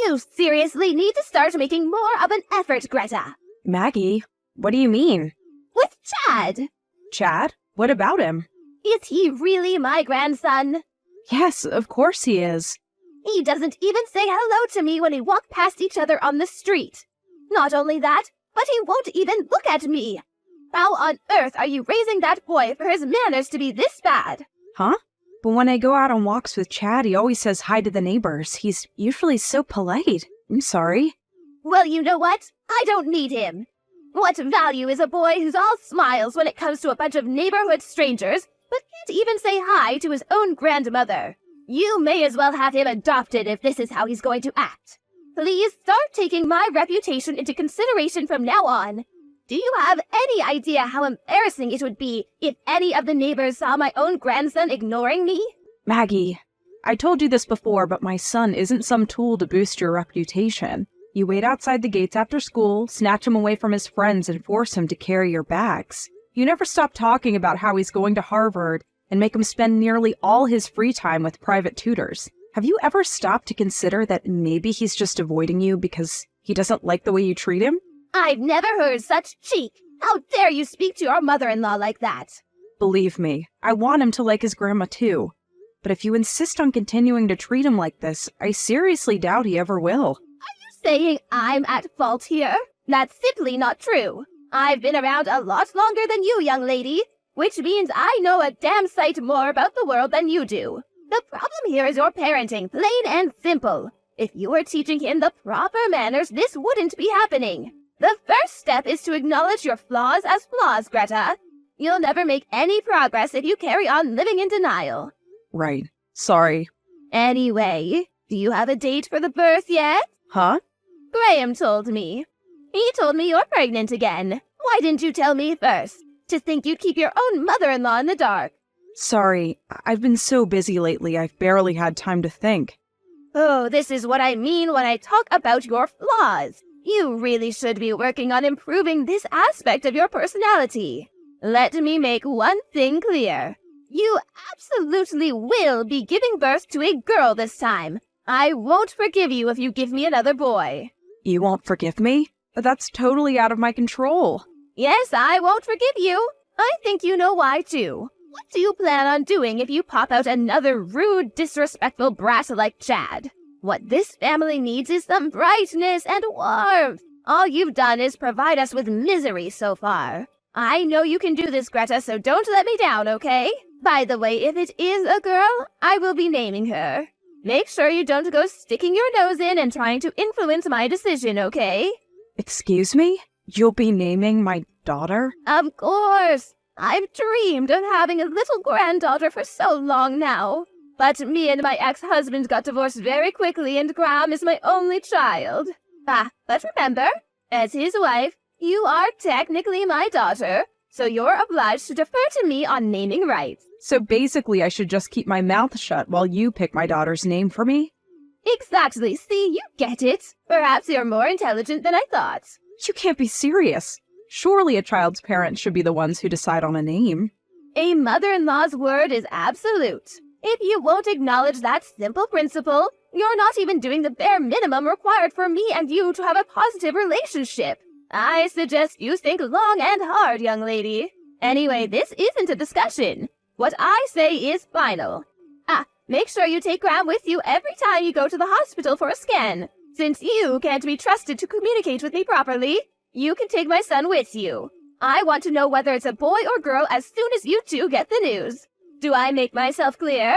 You seriously need to start making more of an effort, Greta. Maggie, what do you mean? With Chad. Chad? What about him? Is he really my grandson? Yes, of course he is. He doesn't even say hello to me when we walk past each other on the street. Not only that, but he won't even look at me. How on earth are you raising that boy for his manners to be this bad? Huh? But when I go out on walks with Chad, he always says hi to the neighbors. He's usually so polite. I'm sorry. Well, you know what? I don't need him. What value is a boy who's all smiles when it comes to a bunch of neighborhood strangers, but can't even say hi to his own grandmother? You may as well have him adopted if this is how he's going to act. Please start taking my reputation into consideration from now on. Do you have any idea how embarrassing it would be if any of the neighbors saw my own grandson ignoring me? Maggie, I told you this before, but my son isn't some tool to boost your reputation. You wait outside the gates after school, snatch him away from his friends, and force him to carry your bags. You never stop talking about how he's going to Harvard and make him spend nearly all his free time with private tutors. Have you ever stopped to consider that maybe he's just avoiding you because he doesn't like the way you treat him? I've never heard such cheek. How dare you speak to your mother-in-law like that? Believe me, I want him to like his grandma too. But if you insist on continuing to treat him like this, I seriously doubt he ever will. Saying I'm at fault here? That's simply not true. I've been around a lot longer than you, young lady, which means I know a damn sight more about the world than you do. The problem here is your parenting, plain and simple. If you were teaching him the proper manners, this wouldn't be happening. The first step is to acknowledge your flaws as flaws, Greta. You'll never make any progress if you carry on living in denial. Right. Sorry. Anyway, do you have a date for the birth yet? Huh? Graham told me. He told me you're pregnant again. Why didn't you tell me first? To think you'd keep your own mother-in-law in the dark. Sorry, I've been so busy lately, I've barely had time to think. Oh, this is what I mean when I talk about your flaws. You really should be working on improving this aspect of your personality. Let me make one thing clear. You absolutely will be giving birth to a girl this time. I won't forgive you if you give me another boy. You won't forgive me? But that's totally out of my control. Yes, I won't forgive you. I think you know why, too. What do you plan on doing if you pop out another rude, disrespectful brat like Chad? What this family needs is some brightness and warmth. All you've done is provide us with misery so far. I know you can do this, Greta, so don't let me down, okay? By the way, if it is a girl, I will be naming her. Make sure you don't go sticking your nose in and trying to influence my decision, okay? Excuse me? You'll be naming my daughter? Of course. I've dreamed of having a little granddaughter for so long now. But me and my ex-husband got divorced very quickly and Graham is my only child. But remember, as his wife, you are technically my daughter, so you're obliged to defer to me on naming rights. So basically I should just keep my mouth shut while you pick my daughter's name for me? Exactly. See, you get it. Perhaps you're more intelligent than I thought. You can't be serious. Surely a child's parents should be the ones who decide on a name. A mother-in-law's word is absolute. If you won't acknowledge that simple principle, you're not even doing the bare minimum required for me and you to have a positive relationship. I suggest you think long and hard, young lady. Anyway, this isn't a discussion. What I say is final. Make sure you take Graham with you every time you go to the hospital for a scan. Since you can't be trusted to communicate with me properly, you can take my son with you. I want to know whether it's a boy or girl as soon as you two get the news. Do I make myself clear?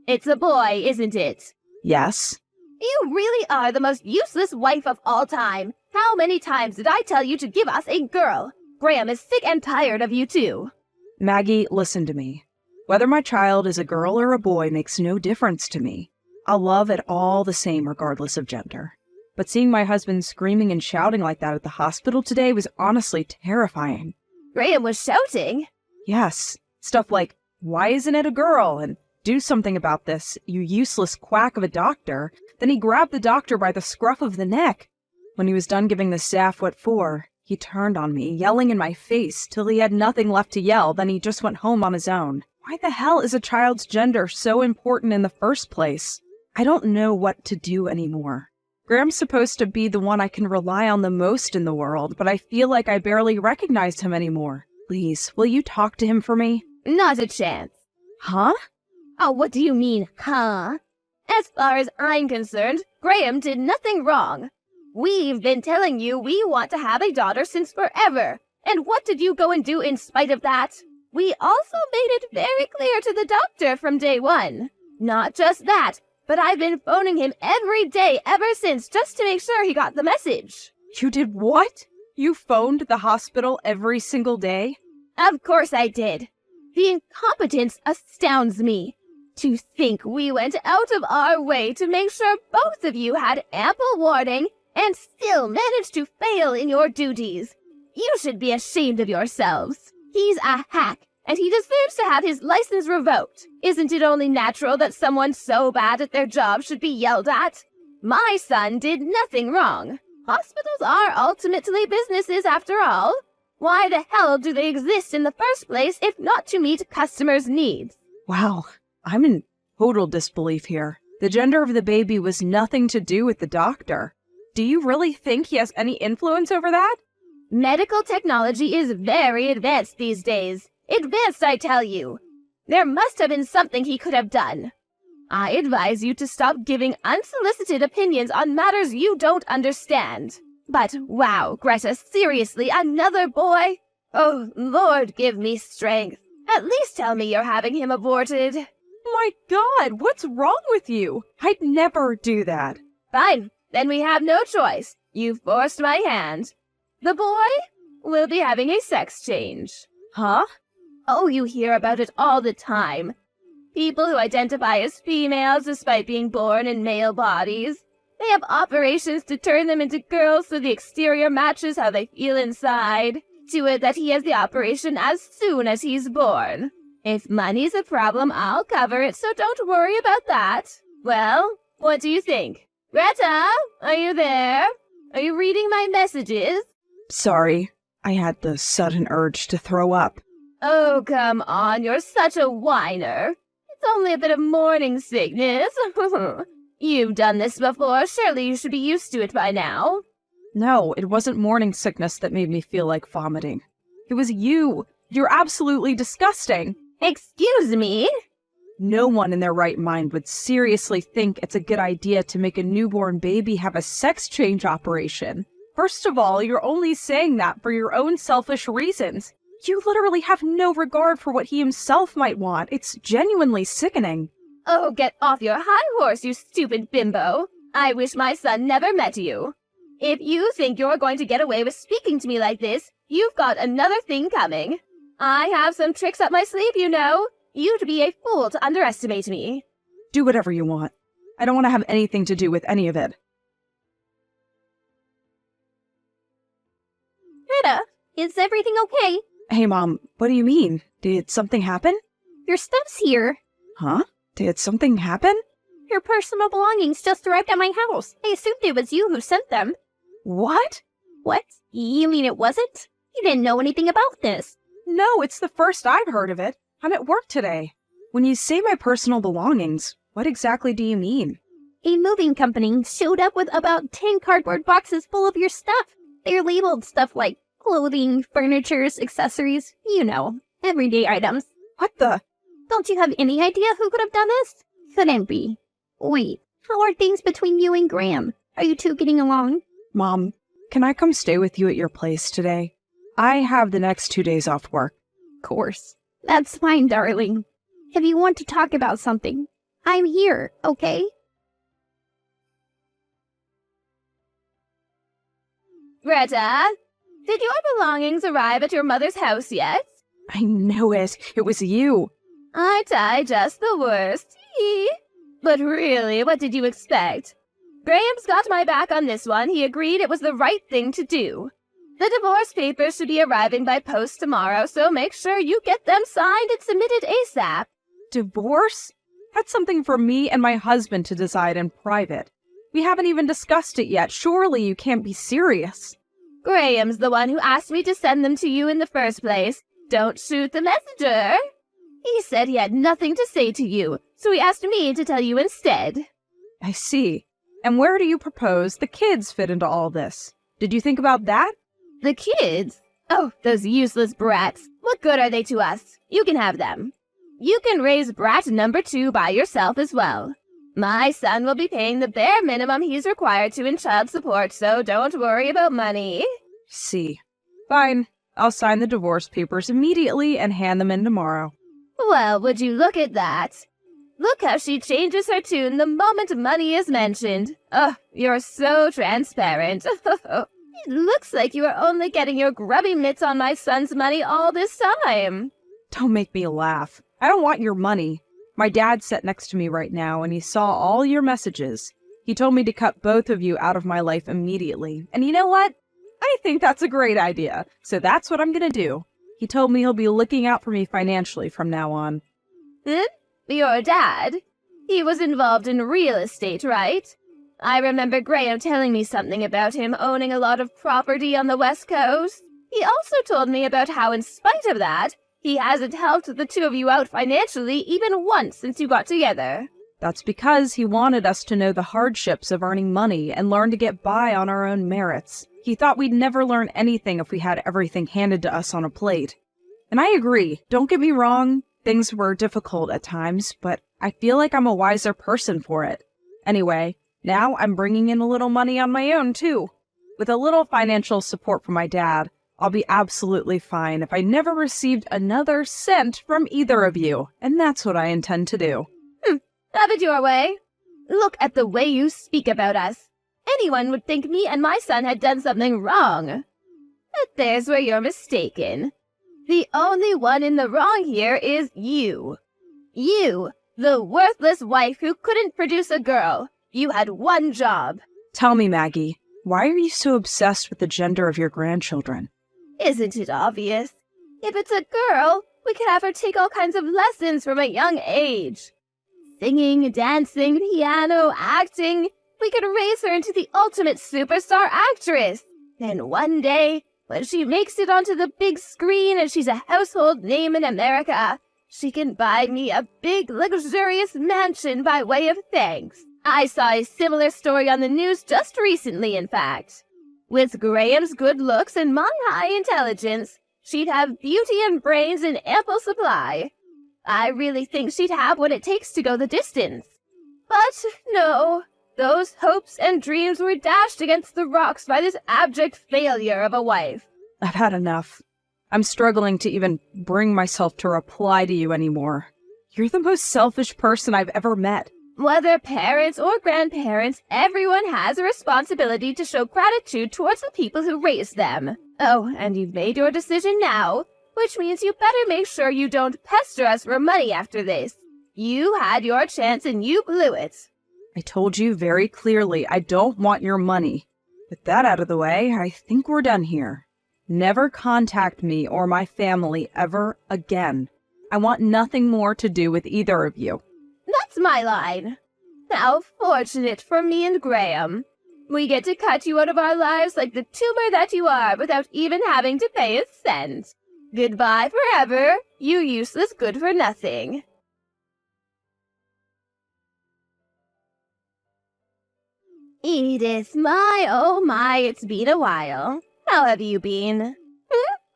It's a boy, isn't it? Yes. You really are the most useless wife of all time. How many times did I tell you to give us a girl? Graham is sick and tired of you too. Maggie, listen to me. Whether my child is a girl or a boy makes no difference to me. I'll love it all the same regardless of gender. But seeing my husband screaming and shouting like that at the hospital today was honestly terrifying. Graham was shouting? Yes. Stuff like, why isn't it a girl? And do something about this, you useless quack of a doctor. Then he grabbed the doctor by the scruff of the neck. When he was done giving the staff what for, he turned on me, yelling in my face till he had nothing left to yell, then he just went home on his own. Why the hell is a child's gender so important in the first place? I don't know what to do anymore. Graham's supposed to be the one I can rely on the most in the world, but I feel like I barely recognize him anymore. Please, will you talk to him for me? Not a chance. Huh? Oh, what do you mean, huh? As far as I'm concerned, Graham did nothing wrong. We've been telling you we want to have a daughter since forever. And what did you go and do in spite of that? We also made it very clear to the doctor from day one. Not just that, but I've been phoning him every day ever since just to make sure he got the message. You did what? You phoned the hospital every single day? Of course I did. The incompetence astounds me. To think we went out of our way to make sure both of you had ample warning and still managed to fail in your duties. You should be ashamed of yourselves. He's a hack, and he deserves to have his license revoked. Isn't it only natural that someone so bad at their job should be yelled at? My son did nothing wrong. Hospitals are ultimately businesses after all. Why the hell do they exist in the first place if not to meet customers' needs? Wow, I'm in total disbelief here. The gender of the baby was nothing to do with the doctor. Do you really think he has any influence over that? Medical technology is very advanced these days. Advanced, I tell you. There must have been something he could have done. I advise you to stop giving unsolicited opinions on matters you don't understand. But wow, Greta, seriously, another boy? Oh, Lord, give me strength. At least tell me you're having him aborted. My God, what's wrong with you? I'd never do that. Fine, then we have no choice. You forced my hand. The boy will be having a sex change. Huh? Oh, you hear about it all the time. People who identify as females despite being born in male bodies. They have operations to turn them into girls so the exterior matches how they feel inside. Do it that he has the operation as soon as he's born. If money's a problem, I'll cover it, so don't worry about that. Well, what do you think? Greta, are you there? Are you reading my messages? Sorry, I had the sudden urge to throw up. Oh, come on, you're such a whiner. It's only a bit of morning sickness. You've done this before, surely you should be used to it by now. No, it wasn't morning sickness that made me feel like vomiting. It was you. You're absolutely disgusting. Excuse me? No one in their right mind would seriously think it's a good idea to make a newborn baby have a sex change operation. First of all, you're only saying that for your own selfish reasons. You literally have no regard for what he himself might want. It's genuinely sickening. Oh, get off your high horse, you stupid bimbo. I wish my son never met you. If you think you're going to get away with speaking to me like this, you've got another thing coming. I have some tricks up my sleeve, you know. You'd be a fool to underestimate me. Do whatever you want. I don't want to have anything to do with any of it. Greta, is everything okay? Hey, Mom, what do you mean? Did something happen? Your stuff's here. Huh? Did something happen? Your personal belongings just arrived at my house. I assumed it was you who sent them. What? What? You mean it wasn't? You didn't know anything about this. No, it's the first I've heard of it. I'm at work today. When you say my personal belongings, what exactly do you mean? A moving company showed up with about 10 cardboard boxes full of your stuff. They're labeled stuff like clothing, furniture, accessories, you know, everyday items. What the? Don't you have any idea who could have done this? Couldn't be. Wait, how are things between you and Graham? Are you two getting along? Mom, can I come stay with you at your place today? I have the next 2 days off work. Of course. That's fine, darling. If you want to talk about something, I'm here, okay? Greta, did your belongings arrive at your mother's house yet? I knew it. It was you. Aren't I just the worst? But really, what did you expect? Graham's got my back on this one. He agreed it was the right thing to do. The divorce papers should be arriving by post tomorrow, so make sure you get them signed and submitted ASAP. Divorce? That's something for me and my husband to decide in private. We haven't even discussed it yet. Surely you can't be serious. Graham's the one who asked me to send them to you in the first place. Don't shoot the messenger. He said he had nothing to say to you, so he asked me to tell you instead. I see. And where do you propose the kids fit into all this? Did you think about that? The kids? Oh, those useless brats. What good are they to us? You can have them. You can raise brat number 2 by yourself as well. My son will be paying the bare minimum he's required to in child support, so don't worry about money. See. Fine. I'll sign the divorce papers immediately and hand them in tomorrow. Well, would you look at that? Look how she changes her tune the moment money is mentioned. Oh, you're so transparent. It looks like you are only getting your grubby mitts on my son's money all this time. Don't make me laugh. I don't want your money. My dad sat next to me right now and he saw all your messages. He told me to cut both of you out of my life immediately. And you know what? I think that's a great idea. So that's what I'm gonna do. He told me he'll be looking out for me financially from now on. Your dad? He was involved in real estate, right? I remember Graham telling me something about him owning a lot of property on the West Coast. He also told me about how, in spite of that, he hasn't helped the two of you out financially even once since you got together. That's because he wanted us to know the hardships of earning money and learn to get by on our own merits. He thought we'd never learn anything if we had everything handed to us on a plate. And I agree. Don't get me wrong. Things were difficult at times, but I feel like I'm a wiser person for it. Anyway, now I'm bringing in a little money on my own, too. With a little financial support from my dad, I'll be absolutely fine if I never received another cent from either of you, and that's what I intend to do. Have it your way. Look at the way you speak about us. Anyone would think me and my son had done something wrong. But there's where you're mistaken. The only one in the wrong here is you. You, the worthless wife who couldn't produce a girl. You had one job. Tell me, Maggie, why are you so obsessed with the gender of your grandchildren? Isn't it obvious? If it's a girl, we could have her take all kinds of lessons from a young age. Singing, dancing, piano, acting. We could raise her into the ultimate superstar actress. Then one day, when she makes it onto the big screen and she's a household name in America, she can buy me a big, luxurious mansion by way of thanks. I saw a similar story on the news just recently, in fact. With Graham's good looks and my high intelligence, she'd have beauty and brains in ample supply. I really think she'd have what it takes to go the distance. But no, those hopes and dreams were dashed against the rocks by this abject failure of a wife. I've had enough. I'm struggling to even bring myself to reply to you anymore. You're the most selfish person I've ever met. Whether parents or grandparents, everyone has a responsibility to show gratitude towards the people who raised them. Oh, and you've made your decision now, which means you better make sure you don't pester us for money after this. You had your chance and you blew it. I told you very clearly I don't want your money. With that out of the way, I think we're done here. Never contact me or my family ever again. I want nothing more to do with either of you. That's my line. How fortunate for me and Graham. We get to cut you out of our lives like the tumor that you are without even having to pay a cent. Goodbye forever, you useless good-for-nothing. Edith, my, oh my, it's been a while. How have you been?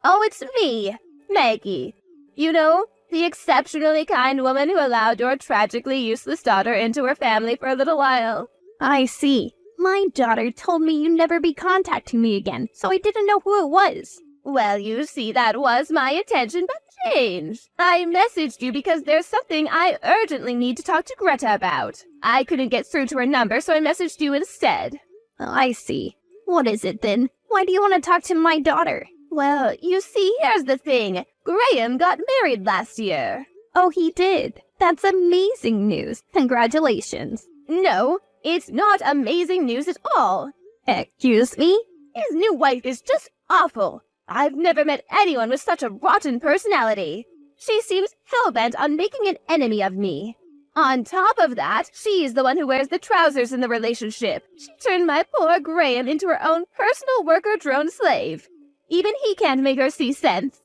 Oh, it's me, Maggie. You know, the exceptionally kind woman who allowed your tragically useless daughter into her family for a little while. I see. My daughter told me you'd never be contacting me again, so I didn't know who it was. Well, you see, that was my intention, but changed. I messaged you because there's something I urgently need to talk to Greta about. I couldn't get through to her number, so I messaged you instead. Oh, I see. What is it then? Why do you want to talk to my daughter? Well, you see, here's the thing. Graham got married last year. Oh, he did? That's amazing news. Congratulations. No, it's not amazing news at all. Excuse me? His new wife is just awful. I've never met anyone with such a rotten personality. She seems hell-bent on making an enemy of me. On top of that, she's the one who wears the trousers in the relationship. She turned my poor Graham into her own personal worker drone slave. Even he can't make her see sense.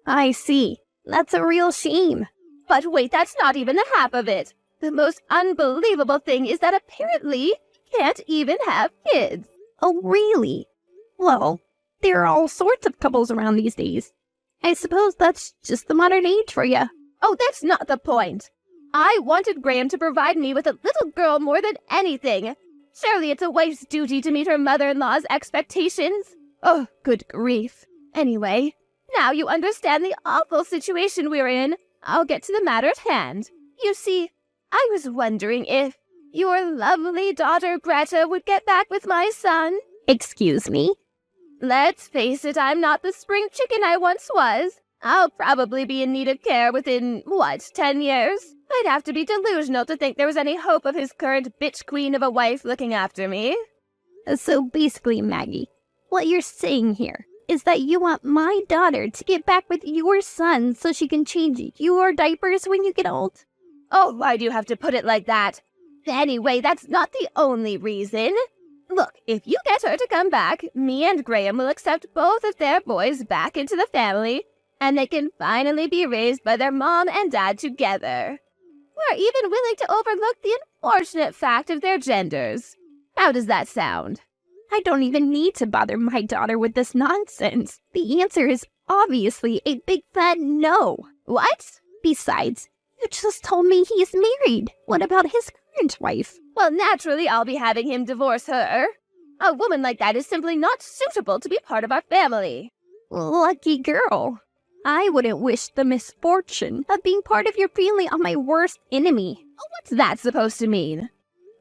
I see. That's a real shame. But wait, that's not even the half of it. The most unbelievable thing is that apparently he can't even have kids. Oh, really? Well, there are all sorts of couples around these days. I suppose that's just the modern age for you. Oh, that's not the point. I wanted Graham to provide me with a little girl more than anything. Surely it's a wife's duty to meet her mother-in-law's expectations. Oh, good grief. Anyway, now you understand the awful situation we're in. I'll get to the matter at hand. You see, I was wondering if your lovely daughter Greta would get back with my son. Excuse me? Let's face it, I'm not the spring chicken I once was. I'll probably be in need of care within, 10 years? I'd have to be delusional to think there was any hope of his current bitch queen of a wife looking after me. So basically, Maggie, what you're saying here is that you want my daughter to get back with your son so she can change your diapers when you get old? Oh, why do you have to put it like that? Anyway, that's not the only reason. Look, if you get her to come back, me and Graham will accept both of their boys back into the family, and they can finally be raised by their mom and dad together. We're even willing to overlook the unfortunate fact of their genders. How does that sound? I don't even need to bother my daughter with this nonsense. The answer is obviously a big fat no. What? Besides, you just told me he's married. What about his current wife? Well, naturally, I'll be having him divorce her. A woman like that is simply not suitable to be part of our family. Lucky girl. I wouldn't wish the misfortune of being part of your family on my worst enemy. What's that supposed to mean?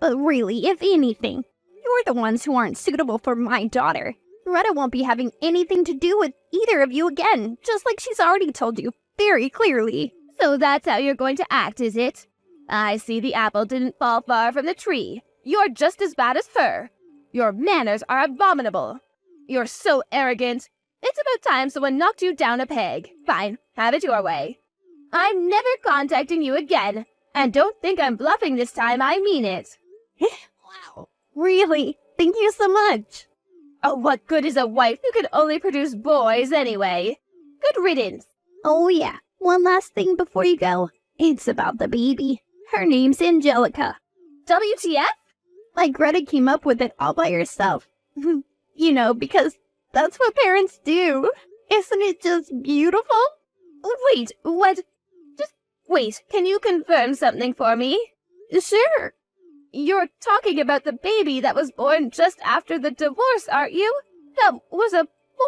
But really, if anything, you're the ones who aren't suitable for my daughter. Greta won't be having anything to do with either of you again, just like she's already told you very clearly. So that's how you're going to act, is it? I see the apple didn't fall far from the tree. You're just as bad as her. Your manners are abominable. You're so arrogant. It's about time someone knocked you down a peg. Fine, have it your way. I'm never contacting you again. And don't think I'm bluffing this time, I mean it. Wow. Really? Thank you so much. Oh, what good is a wife who can only produce boys anyway? Good riddance. Oh yeah, one last thing before you go. It's about the baby. Her name's Angelica. WTF? Like Greta came up with it all by herself. You know, because that's what parents do. Isn't it just beautiful? Wait, what? Just wait, can you confirm something for me? Sure. You're talking about the baby that was born just after the divorce, aren't you? That was a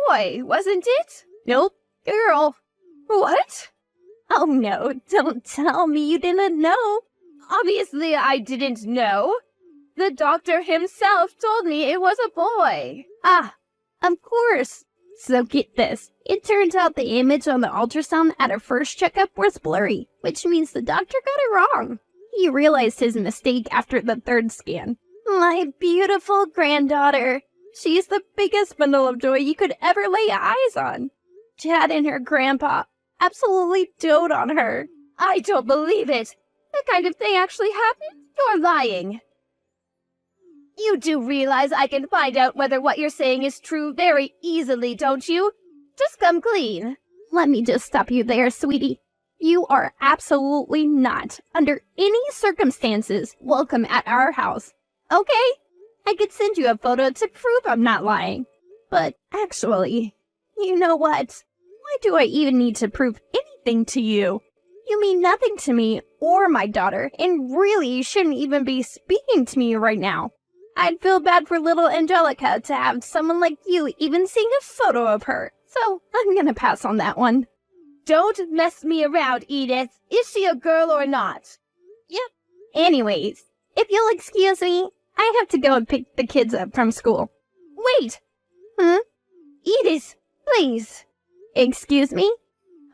boy, wasn't it? Nope. Girl. What? Oh no, don't tell me you didn't know. Obviously I didn't know. The doctor himself told me it was a boy. Ah, of course. So get this. It turns out the image on the ultrasound at her first checkup was blurry, which means the doctor got it wrong. He realized his mistake after the third scan. My beautiful granddaughter. She's the biggest bundle of joy you could ever lay eyes on. Chad and her grandpa absolutely dote on her. I don't believe it. That kind of thing actually happened? You're lying. You do realize I can find out whether what you're saying is true very easily, don't you? Just come clean. Let me just stop you there, sweetie. You are absolutely not, under any circumstances, welcome at our house. Okay? I could send you a photo to prove I'm not lying. But actually, you know what? Why do I even need to prove anything to you? You mean nothing to me or my daughter, and really you shouldn't even be speaking to me right now. I'd feel bad for little Angelica to have someone like you even seeing a photo of her, so I'm gonna pass on that one. Don't mess me around, Edith. Is she a girl or not? Yep. Anyways, if you'll excuse me, I have to go and pick the kids up from school. Wait! Huh? Edith, please. Excuse me?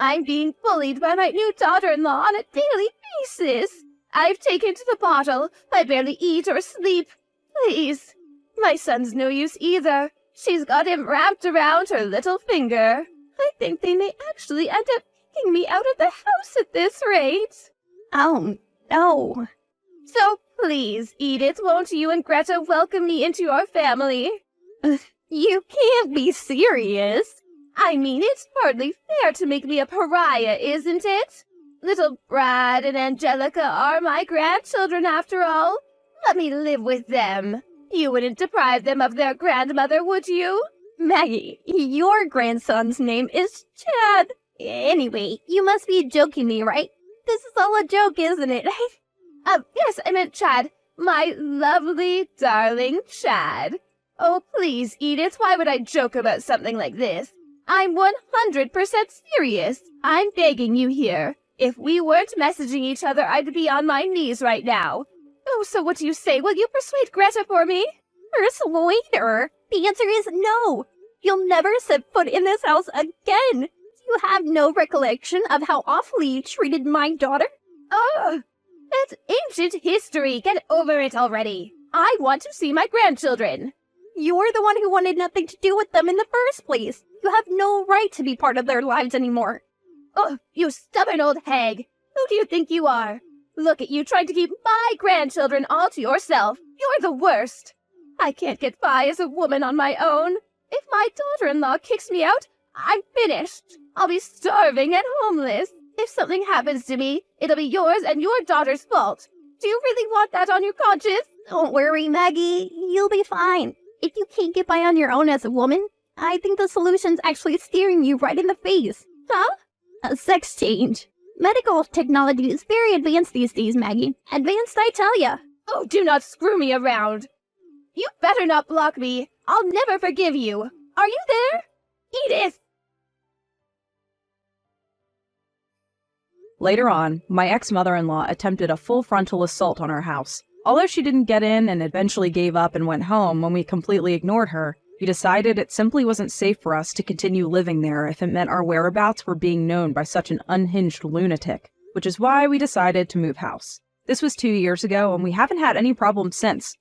I'm being bullied by my new daughter-in-law on a daily basis. I've taken to the bottle. I barely eat or sleep. Please. My son's no use either. She's got him wrapped around her little finger. I think they may actually end up kicking me out of the house at this rate. Oh, no. So please, Edith, won't you and Greta welcome me into your family? You can't be serious. I mean, it's hardly fair to make me a pariah, isn't it? Little Brad and Angelica are my grandchildren after all. Let me live with them. You wouldn't deprive them of their grandmother, would you? Maggie, your grandson's name is Chad. Anyway, you must be joking me, right? This is all a joke, isn't it? Yes, I meant Chad. My lovely, darling Chad. Oh, please, Edith, why would I joke about something like this? I'm 100% serious. I'm begging you here. If we weren't messaging each other, I'd be on my knees right now. Oh, so what do you say? Will you persuade Greta for me? Persuade her? The answer is no. You'll never set foot in this house again. You have no recollection of how awfully you treated my daughter? Oh, that's ancient history. Get over it already. I want to see my grandchildren. You're the one who wanted nothing to do with them in the first place. You have no right to be part of their lives anymore. Oh, you stubborn old hag. Who do you think you are? Look at you trying to keep my grandchildren all to yourself. You're the worst. I can't get by as a woman on my own. If my daughter-in-law kicks me out, I'm finished. I'll be starving and homeless. If something happens to me, it'll be yours and your daughter's fault. Do you really want that on your conscience? Don't worry, Maggie. You'll be fine. If you can't get by on your own as a woman, I think the solution's actually staring you right in the face. Huh? A sex change. Medical technology is very advanced these days, Maggie. Advanced, I tell ya. Oh, do not screw me around. You better not block me. I'll never forgive you. Are you there? Edith! Later on, my ex-mother-in-law attempted a full frontal assault on our house. Although she didn't get in and eventually gave up and went home when we completely ignored her, we decided it simply wasn't safe for us to continue living there if it meant our whereabouts were being known by such an unhinged lunatic, which is why we decided to move house. This was 2 years ago, and we haven't had any problems since.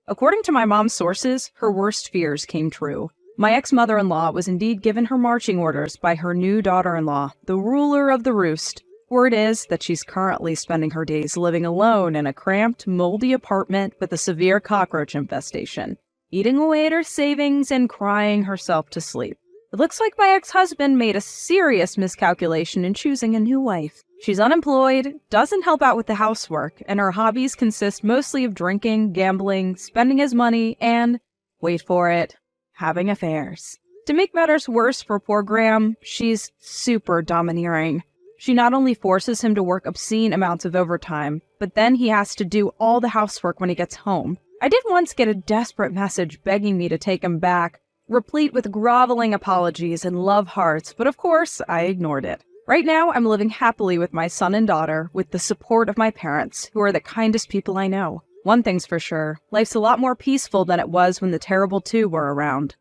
According to my mom's sources, her worst fears came true. My ex-mother-in-law was indeed given her marching orders by her new daughter-in-law, the ruler of the roost. Word is that she's currently spending her days living alone in a cramped, moldy apartment with a severe cockroach infestation, eating away at her savings and crying herself to sleep. It looks like my ex-husband made a serious miscalculation in choosing a new wife. She's unemployed, doesn't help out with the housework, and her hobbies consist mostly of drinking, gambling, spending his money, and, wait for it, having affairs. To make matters worse for poor Graham, she's super domineering. She not only forces him to work obscene amounts of overtime, but then he has to do all the housework when he gets home. I did once get a desperate message begging me to take him back, replete with groveling apologies and love hearts, but of course, I ignored it. Right now, I'm living happily with my son and daughter, with the support of my parents, who are the kindest people I know. One thing's for sure, life's a lot more peaceful than it was when the terrible two were around.